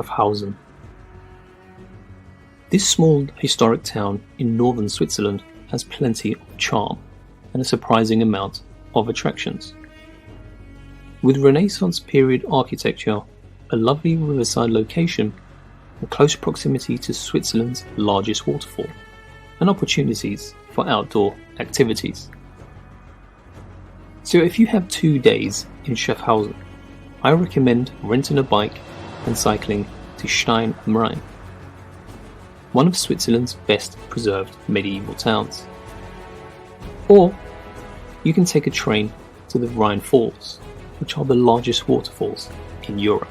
Schaffhausen. This small historic town in northern Switzerland has plenty of charm and a surprising amount of attractions. With Renaissance period architecture, a lovely riverside location, a close proximity to Switzerland's largest waterfall, and opportunities for outdoor activities. So if you have 2 days in Schaffhausen, I recommend renting a bike and cycling to Stein am Rhein, one of Switzerland's best preserved medieval towns. Or you can take a train to the Rhine Falls, which are the largest waterfalls in Europe.